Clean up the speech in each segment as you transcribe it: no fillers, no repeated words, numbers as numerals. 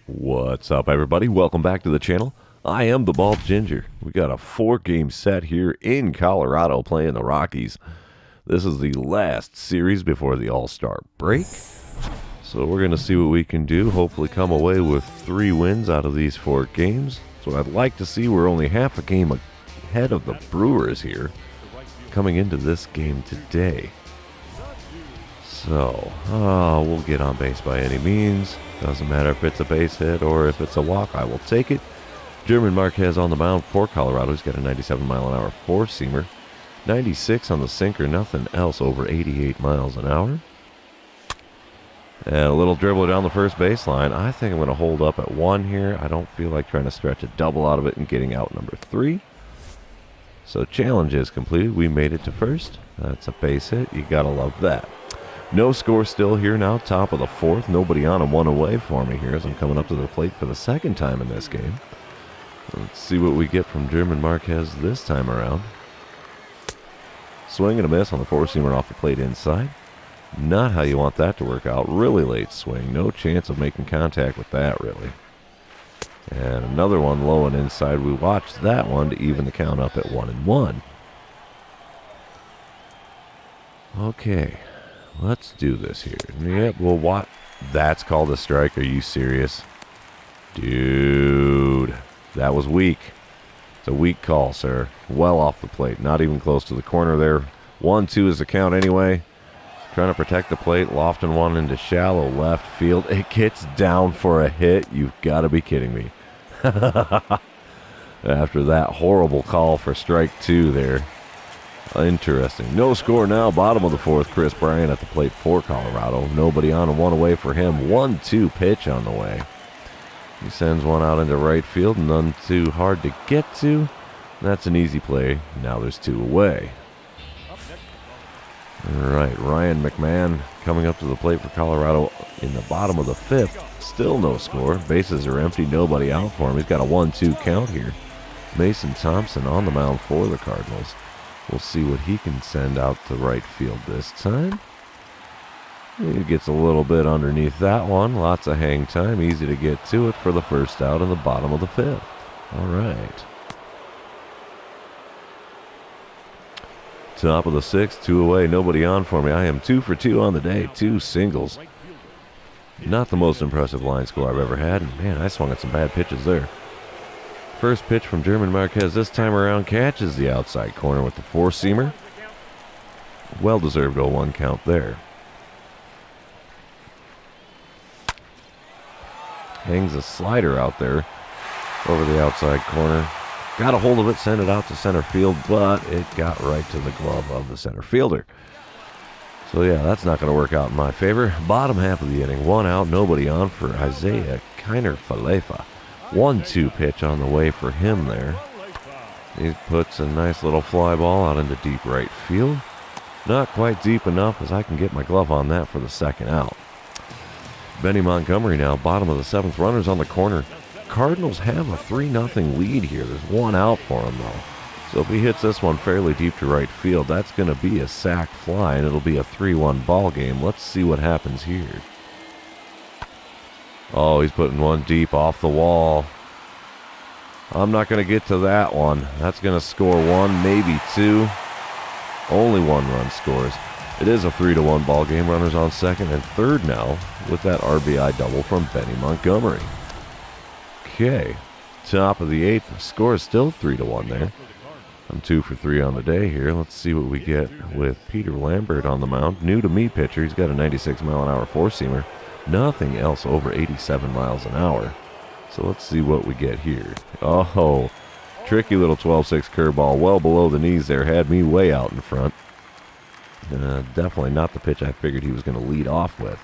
What's up, everybody? Welcome back to the channel. I am the Bald Ginger. We got a 4-game set here in Colorado playing the Rockies. This is the last series before the All-Star break. So we're going to see what we can do. Hopefully come away with 3 wins out of these 4 games. That's what I'd like to see. We're only half a game ahead of the Brewers here coming into this game today. So, we'll get on base by any means. Doesn't matter if it's a base hit or if it's a walk, I will take it. German Marquez on the mound for Colorado. He's got a 97-mile-an-hour four-seamer. 96 on the sinker, nothing else over 88 miles an hour. And a little dribble down the first baseline. I think I'm going to hold up at 1 here. I don't feel like trying to stretch a double out of it and getting out number 3. So challenge is completed. We made it to first. That's a base hit. You got to love that. No score still here now, top of the 4th. Nobody on and 1 away for me here as I'm coming up to the plate for the 2nd time in this game. Let's see what we get from German Marquez this time around. Swing and a miss on the four-seamer off the plate inside. Not how you want that to work out. Really late swing. No chance of making contact with that, really. And another one low and inside. We watched that one to even the count up at 1-1. Okay. Let's do this here. Yep, well, what? That's called a strike. Are you serious? Dude, that was weak. It's a weak call, sir. Well off the plate. Not even close to the corner there. 1-2 is the count anyway. Trying to protect the plate. Lofting one into shallow left field. It gets down for a hit. You've got to be kidding me. After that horrible call for strike 2 there. Interesting. No score now. Bottom of the 4th. Chris Bryant at the plate for Colorado. Nobody on and 1 away for him. 1-2 pitch on the way. He sends one out into right field. None too hard to get to. That's an easy play. Now there's 2 away. All right. Ryan McMahon coming up to the plate for Colorado in the bottom of the 5th. Still no score. Bases are empty. Nobody out for him. He's got a 1-2 count here. Mason Thompson on the mound for the Cardinals. We'll see what he can send out to right field this time. He gets a little bit underneath that one. Lots of hang time. Easy to get to it for the first out in the bottom of the 5th. All right. Top of the 6th, 2 away. Nobody on for me. I am 2 for 2 on the day. 2 singles. Not the most impressive line score I've ever had. And man, I swung at some bad pitches there. First pitch from German Marquez this time around catches the outside corner with the four-seamer. Well-deserved 0-1 count there. Hangs a slider out there over the outside corner. Got a hold of it, sent it out to center field, but it got right to the glove of the center fielder. So yeah, that's not going to work out in my favor. Bottom half of the inning, 1 out, nobody on for Isaiah Kiner-Falefa. 1-2 pitch on the way for him there. He puts a nice little fly ball out into deep right field. Not quite deep enough as I can get my glove on that for the 2nd out. Benny Montgomery now, bottom of the 7th. Runners on the corner. Cardinals have a 3-0 lead here. There's 1 out for him, though. So if he hits this one fairly deep to right field, that's going to be a sac fly, and it'll be a 3-1 ball game. Let's see what happens here. Oh, he's putting one deep off the wall. I'm not going to get to that one. That's going to score 1, maybe 2. Only 1 run scores. It is a 3-1 ball game. Runners on 2nd and 3rd now with that RBI double from Benny Montgomery. Okay. Top of the 8th. Score is still 3-1 there. I'm 2 for 3 on the day here. Let's see what we get with Peter Lambert on the mound. New to me pitcher. He's got a 96-mile-an-hour four-seamer. Nothing else over 87 miles an hour. So let's see what we get here. Oh, tricky little 12-6 curveball. Well below the knees there. Had me way out in front. Definitely not the pitch I figured he was going to lead off with.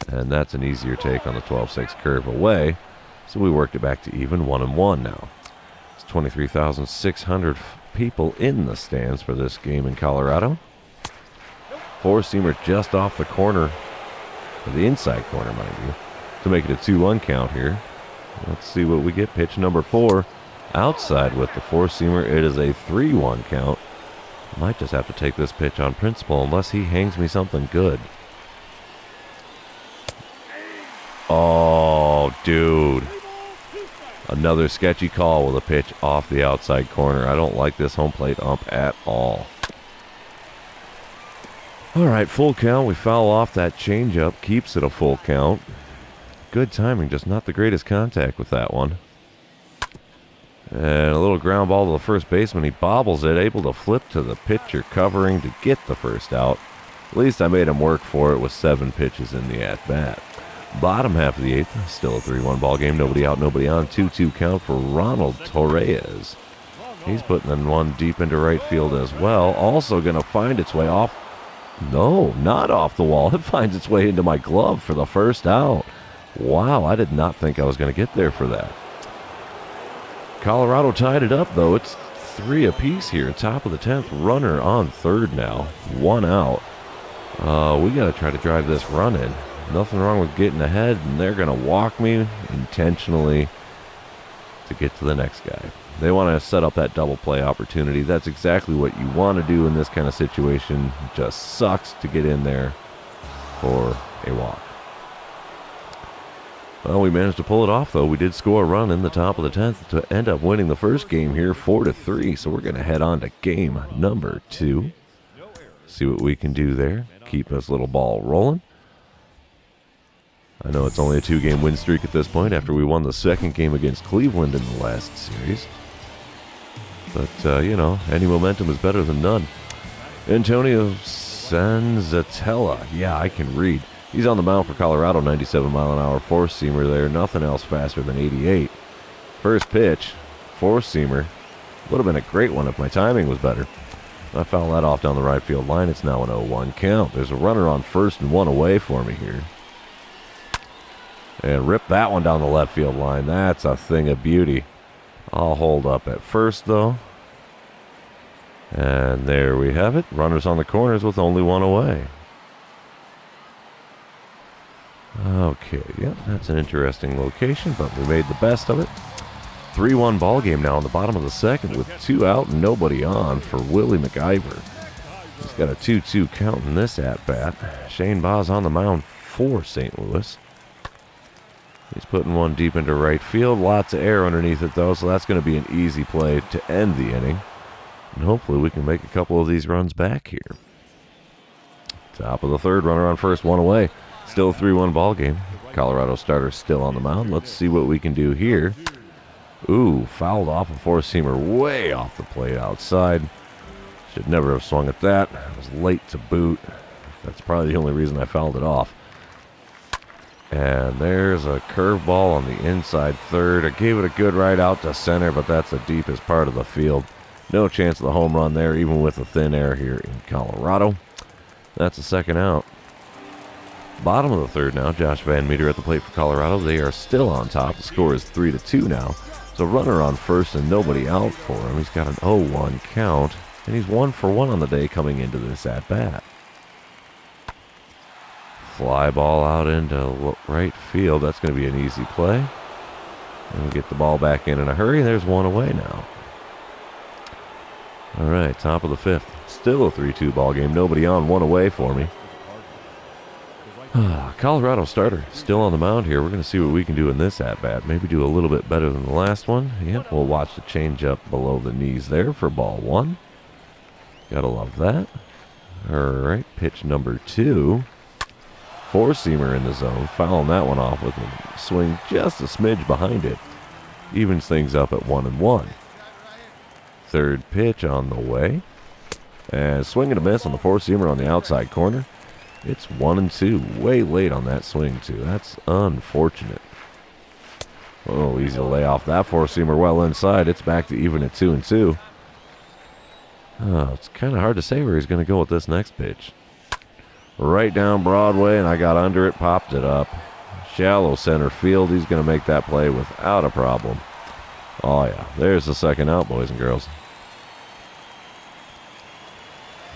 And that's an easier take on the 12-6 curve away. So we worked it back to even 1-1 now. It's 23,600 people in the stands for this game in Colorado. Four-seamer just off the corner. The inside corner, mind you, to make it a 2-1 count here. Let's see what we get. Pitch number 4, outside with the four-seamer. It is a 3-1 count. Might just have to take this pitch on principle unless he hangs me something good. Oh, Dude. Another sketchy call with a pitch off the outside corner. I don't like this home plate ump at all. All right, full count. We foul off that changeup. Keeps it a full count. Good timing, just not the greatest contact with that one. And a little ground ball to the first baseman. He bobbles it, able to flip to the pitcher covering to get the first out. At least I made him work for it with 7 pitches in the at-bat. Bottom half of the 8th, still a 3-1 ball game. Nobody out, nobody on. 2-2 count for Ronald Torres. He's putting in one deep into right field as well. Also going to find its way off. No, not off the wall. It finds its way into my glove for the first out. Wow, I did not think I was going to get there for that. Colorado tied it up, though. It's 3 apiece here. Top of the 10th. Runner on third now. 1 out. We got to try to drive this run in. Nothing wrong with getting ahead, and they're going to walk me intentionally to get to the next guy. They want to set up that double play opportunity. That's exactly what you want to do in this kind of situation. It just sucks to get in there for a walk. Well, we managed to pull it off, though. We did score a run in the top of the 10th to end up winning the first game here 4-3. So we're going to head on to game number 2. See what we can do there. Keep this little ball rolling. I know it's only a 2-game win streak at this point after we won the second game against Cleveland in the last series. But, you know, any momentum is better than none. Antonio Sanzatella. Yeah, I can read. He's on the mound for Colorado, 97-mile-an-hour four-seamer there. Nothing else faster than 88. First pitch, four-seamer. Would have been a great one if my timing was better. I foul that off down the right field line. It's now an 0-1 count. There's a runner on first and 1 away for me here. And rip that one down the left field line. That's a thing of beauty. I'll hold up at first, though. And there we have it. Runners on the corners with only 1 away. Okay, yeah, that's an interesting location, but we made the best of it. 3-1 ball game now in the bottom of the second with 2 out and nobody on for Willie McIver. He's got a 2-2 count in this at-bat. Shane Baz on the mound for St. Louis. He's putting one deep into right field. Lots of air underneath it, though, so that's going to be an easy play to end the inning. And hopefully we can make a couple of these runs back here. Top of the third, runner on first, 1 away. Still a 3-1 ball game. Colorado starter still on the mound. Let's see what we can do here. Ooh, fouled off a four-seamer way off the plate outside. Should never have swung at that. I was late to boot. That's probably the only reason I fouled it off. And there's a curveball on the inside third. I gave it a good right out to center, but that's the deepest part of the field. No chance of the home run there, even with the thin air here in Colorado. That's a second out. Bottom of the third now. Josh Van Meter at the plate for Colorado. They are still on top. The score is 3-2 now. So runner on first and nobody out for him. He's got an 0-1 count, and he's 1 for 1 on the day coming into this at-bat. Fly ball out into right field. That's going to be an easy play. And we get the ball back in a hurry. There's 1 away now. All right, top of the 5th. Still a 3-2 ball game. Nobody on, 1 away for me. Colorado starter still on the mound here. We're going to see what we can do in this at-bat. Maybe do a little bit better than the last one. Yep, we'll watch the changeup below the knees there for ball 1. Gotta love that. All right, pitch number 2. Four-seamer in the zone. Fouling that one off with a swing just a smidge behind it. Evens things up at 1-1. Third pitch on the way. And swing and a miss on the four-seamer on the outside corner. It's 1-2. Way late on that swing, too. That's unfortunate. Oh, easy to lay off that four-seamer well inside. It's back to even at 2-2. Oh, it's kind of hard to say where he's going to go with this next pitch. Right down Broadway, and I got under it, popped it up. Shallow center field. He's going to make that play without a problem. Oh, yeah. There's the second out, boys and girls.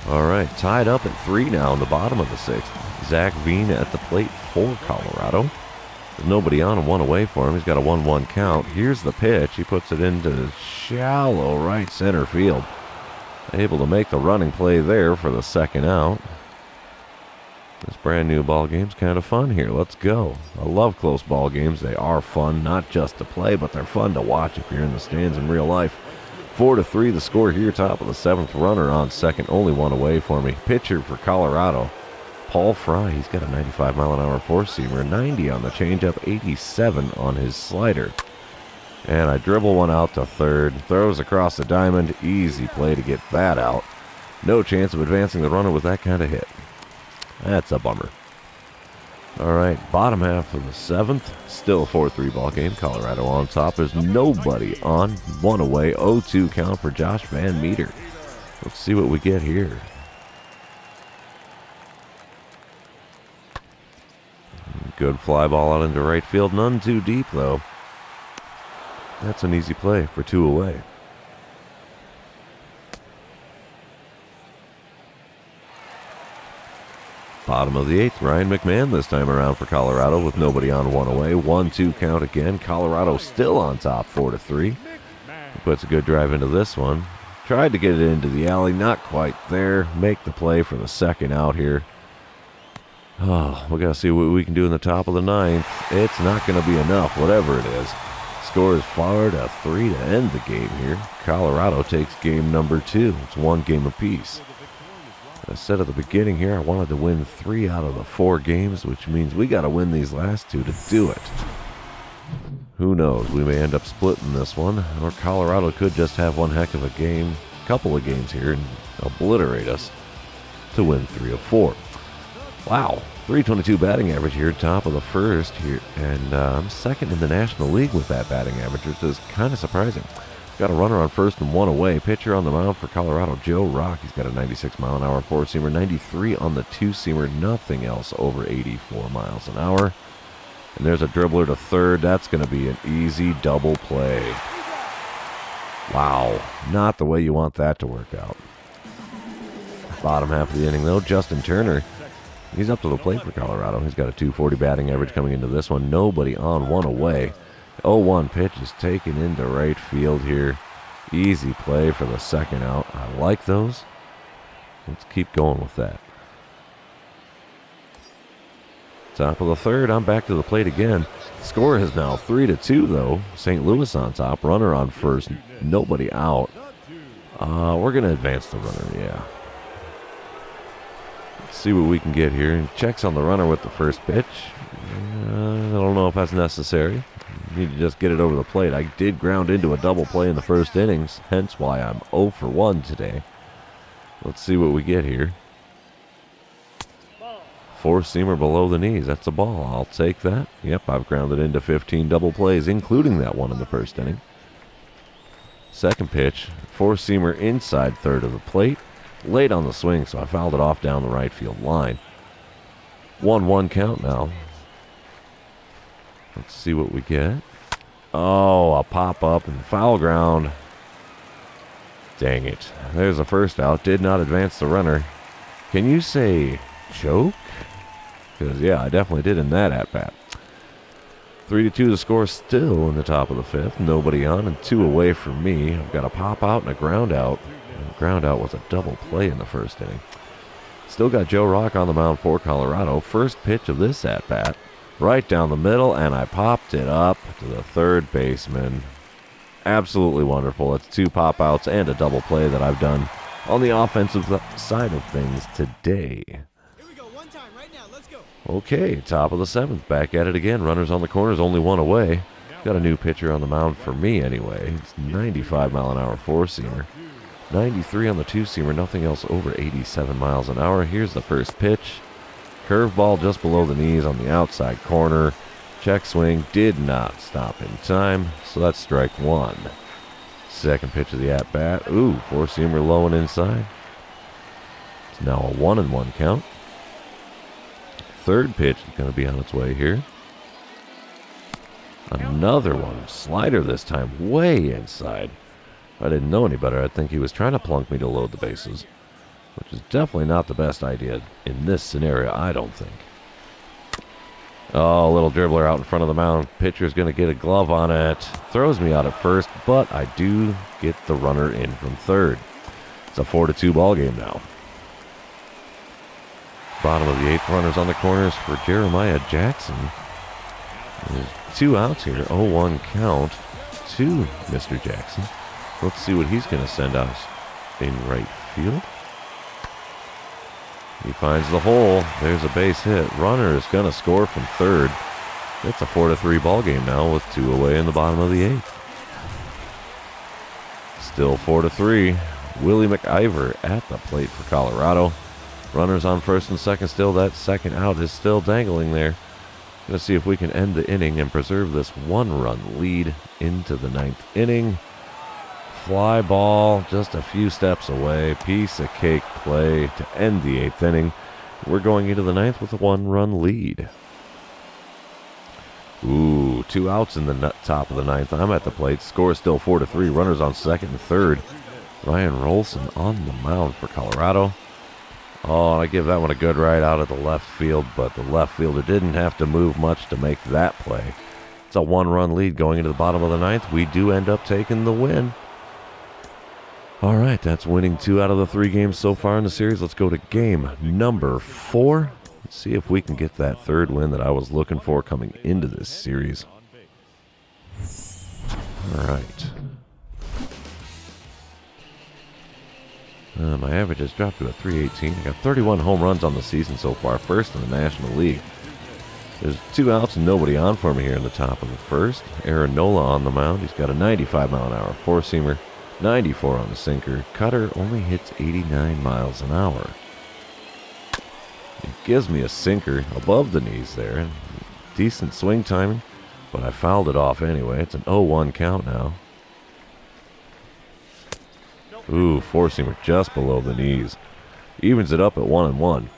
All right, tied up at 3 now in the bottom of the 6th. Zach Veen at the plate for Colorado. There's nobody on and 1 away for him. He's got a 1-1 count. Here's the pitch. He puts it into shallow right center field. Able to make the running play there for the second out. This brand new ball game's kind of fun here. Let's go. I love close ball games. They are fun, not just to play, but they're fun to watch if you're in the stands in real life. 4-3 the score here, top of the 7th. Runner on second, only one away for me. Pitcher for Colorado, Paul Fry. He's got a 95-mile-an-hour four-seamer, 90 on the changeup, 87 on his slider. And I dribble one out to third. Throws across the diamond. Easy play to get that out. No chance of advancing the runner with that kind of hit. That's a bummer. All right, bottom half of the 7th. Still a 4-3 ball game. Colorado on top. There's nobody on. One away. 0-2 count for Josh Van Meter. Let's see what we get here. Good fly ball out into right field. None too deep, though. That's an easy play for 2 away. Bottom of the 8th, Ryan McMahon this time around for Colorado with nobody on, 1 away. 1-2 count again. Colorado still on top, 4-3. He puts a good drive into this one. Tried to get it into the alley, not quite there. Make the play for the second out here. Oh, we got to see what we can do in the top of the 9th. It's not going to be enough, whatever it is. Score is 4-3 to end the game here. Colorado takes game number 2. It's 1 game apiece. I said at the beginning here, I wanted to win 3 out of the 4 games, which means we got to win these last 2 to do it. Who knows? We may end up splitting this one, or Colorado could just have one heck of a game, couple of games here, and obliterate us to win 3 of 4. Wow, 322 batting average here, top of the 1st here, and I'm second in the National League with that batting average, which is kind of surprising. Got a runner on first and 1 away. Pitcher on the mound for Colorado, Joe Rock. He's got a 96-mile-an-hour four-seamer, 93 on the two-seamer, nothing else over 84 miles an hour. And there's a dribbler to third. That's going to be an easy double play. Wow, not the way you want that to work out. Bottom half of the inning, though, Justin Turner. He's up to the plate for Colorado. He's got a 240 batting average coming into this one. Nobody on, 1 away. 0-1 pitch is taken into right field here. Easy play for the second out. I like those. Let's keep going with that. Top of the 3rd, I'm back to the plate again. Score is now 3-2, though. St. Louis on top. Runner on first. Nobody out. We're going to advance the runner, yeah. Let's see what we can get here. Checks on the runner with the first pitch. I don't know if that's necessary. Need to just get it over the plate. I did ground into a double play in the first innings, hence why I'm 0 for 1 today. Let's see what we get here. Four-seamer below the knees. That's a ball. I'll take that. Yep, I've grounded into 15 double plays, including that one in the first inning. Second pitch, four-seamer inside third of the plate. Late on the swing, so I fouled it off down the right field line. 1-1 count now. Let's see what we get. Oh, a pop-up and foul ground. Dang it. There's a first out. Did not advance the runner. Can you say choke? Because, yeah, I definitely did in that at-bat. 3-2 the score, still in the top of the 5th. Nobody on and 2 away from me. I've got a pop-out and a ground-out. And the ground-out was a double play in the first inning. Still got Joe Rock on the mound for Colorado. First pitch of this at-bat. Right down the middle, and I popped it up to the third baseman. Absolutely wonderful. It's 2 pop-outs and a double play that I've done on the offensive side of things today. Here we go, one time, right now, let's go. Okay, top of the 7th. Back at it again. Runners on the corners, only 1 away. Got a new pitcher on the mound for me anyway. It's 95-mile-an-hour four-seamer. 93 on the two-seamer, nothing else over 87 miles an hour. Here's the first pitch. Curveball just below the knees on the outside corner. Check swing did not stop in time, so that's strike 1. Second pitch of the at-bat. Ooh, four-seamer low and inside. It's now a 1-1 count. Third pitch is going to be on its way here. Another one. Slider this time, way inside. If I didn't know any better, I'd think he was trying to plunk me to load the bases, which is definitely not the best idea in this scenario, I don't think. Oh, a little dribbler out in front of the mound. Pitcher's going to get a glove on it. Throws me out at first, but I do get the runner in from third. It's a 4-2 ball game now. Bottom of the 8th, runners on the corners for Jeremiah Jackson. There's 2 outs here, 0-1 count to Mr. Jackson. Let's see what he's going to send out in right field. He finds the hole. There's a base hit. Runner is going to score from third. It's a 4-3 ball game now with 2 away in the bottom of the 8th. Still 4-3. Willie McIver at the plate for Colorado. Runners on first and second still. That second out is still dangling there. Going to see if we can end the inning and preserve this 1-run lead into the 9th inning. Fly ball just a few steps away. Piece of cake play to end the 8th inning. We're going into the 9th with a 1-run lead. Ooh, 2 outs in the top of the 9th. I'm at the plate. Score is still 4-3. Runners on second and third. Ryan Rolson on the mound for Colorado. Oh, I give that one a good ride out of the left field, but the left fielder didn't have to move much to make that play. It's a 1-run lead going into the bottom of the 9th. We do end up taking the win. All right, that's winning 2 out of the 3 games so far in the series. Let's go to game number 4. Let's see if we can get that 3rd win that I was looking for coming into this series. All right. My average has dropped to a 318. I got 31 home runs on the season so far, first in the National League. There's 2 outs and nobody on for me here in the top of the 1st. Aaron Nola on the mound. He's got a 95-mile-an-hour four-seamer, 94 on the sinker. Cutter only hits 89 miles an hour. It gives me a sinker above the knees there. Decent swing timing, but I fouled it off anyway. It's an 0-1 count now. Ooh, four-seamer just below the knees. Evens it up at 1-1.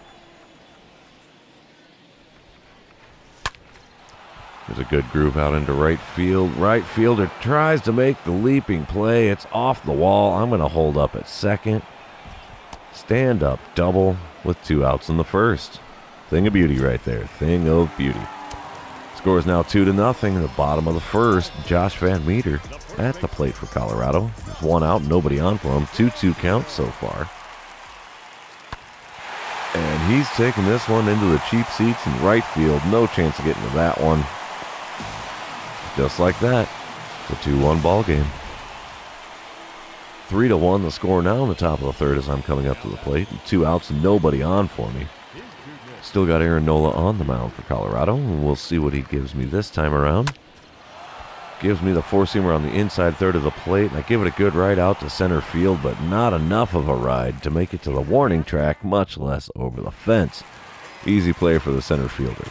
There's a good groove out into right field. Right fielder tries to make the leaping play. It's off the wall. I'm going to hold up at second. Stand up double with 2 outs in the 1st. Thing of beauty right there. Thing of beauty. Score is now 2-0 in the bottom of the 1st. Josh Van Meter at the plate for Colorado. There's 1 out, nobody on for him. 2-2 count so far. And he's taking this one into the cheap seats in right field. No chance of getting to that one. Just like that. It's a 2-1 ball game. 3-1 the score now in the top of the 3rd as I'm coming up to the plate. 2 outs and nobody on for me. Still got Aaron Nola on the mound for Colorado, and we'll see what he gives me this time around. Gives me the four-seamer on the inside 3rd of the plate, and I give it a good ride out to center field, but not enough of a ride to make it to the warning track, much less over the fence. Easy play for the center fielder.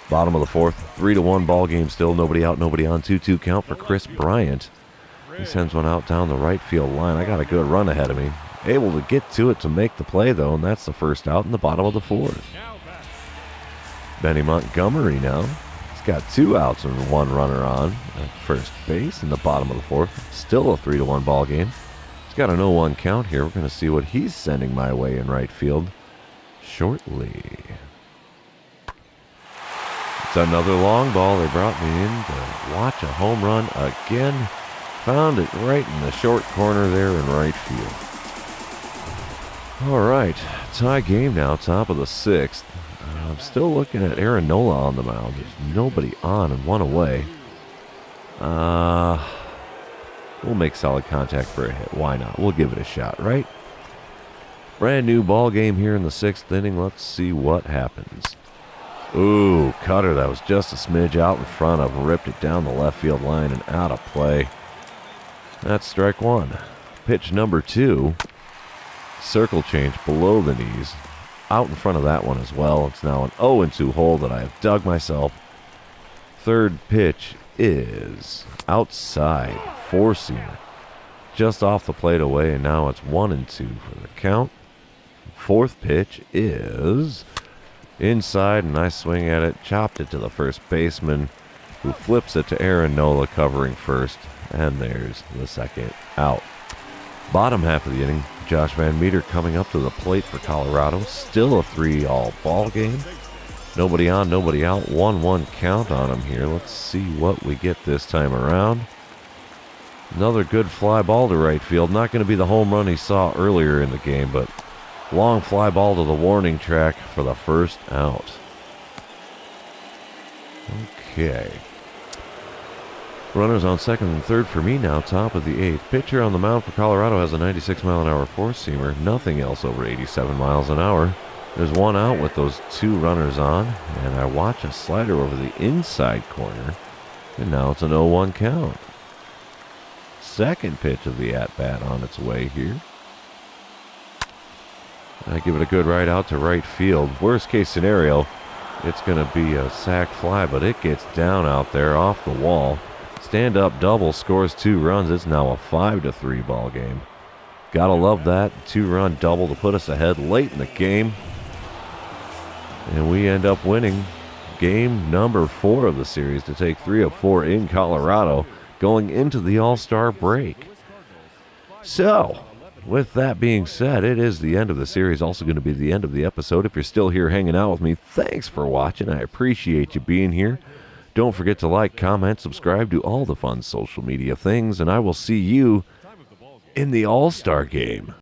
Bottom of the 4th, 3-1 ball game still. Nobody out, nobody on. 2-2 count for Chris Bryant. He sends one out down the right field line. I got a good run ahead of me. Able to get to it to make the play, though, and that's the 1st out in the bottom of the 4th. Benny Montgomery now. He's got 2 outs and 1 runner on at first base in the bottom of the 4th. Still a 3-1 ball game. He's got an 0-1 count here. We're going to see what he's sending my way in right field shortly. It's another long ball. They brought me in to watch a home run again. Found it right in the short corner there in right field. All right, tie game now, top of the 6th. I'm still looking at Aaron Nola on the mound. There's nobody on and 1 away. We'll make solid contact for a hit. Why not? We'll give it a shot, right? Brand new ball game here in the 6th inning. Let's see what happens. Ooh, Cutter, that was just a smidge out in front of, ripped it down the left field line and out of play. That's strike 1. Pitch number 2. Circle change below the knees. Out in front of that one as well. It's now an 0-2 hole that I have dug myself. 3rd pitch is outside. Four-seamer. Just off the plate away, and now it's 1-2 for the count. 4th pitch is inside, and I swing at it. Chopped it to the first baseman, who flips it to Aaron Nola covering first. And there's the 2nd out. Bottom half of the inning, Josh Van Meter coming up to the plate for Colorado. Still a 3-all ball game. Nobody on, nobody out. 1-1 count on him here. Let's see what we get this time around. Another good fly ball to right field. Not going to be the home run he saw earlier in the game, but Long fly ball to the warning track for the first out. Okay. Runners on second and third for me now, top of the 8th. Pitcher on the mound for Colorado has a 96-mile-an-hour four-seamer. Nothing else over 87 miles an hour. There's one out with those 2 runners on, and I watch a slider over the inside corner, and now it's an 0-1 count. Second pitch of the at-bat on its way here. I give it a good right out to right field. Worst case scenario, it's going to be a sac fly, but it gets down out there off the wall. Stand-up double scores 2 runs. It's now a 5-3 ball game. Gotta love that 2-run double to put us ahead late in the game. And we end up winning game number 4 of the series to take 3 of 4 in Colorado going into the All-Star break. So, with that being said, it is the end of the series, also going to be the end of the episode. If you're still here hanging out with me, thanks for watching. I appreciate you being here. Don't forget to like, comment, subscribe, do all the fun social media things, and I will see you in the All-Star game.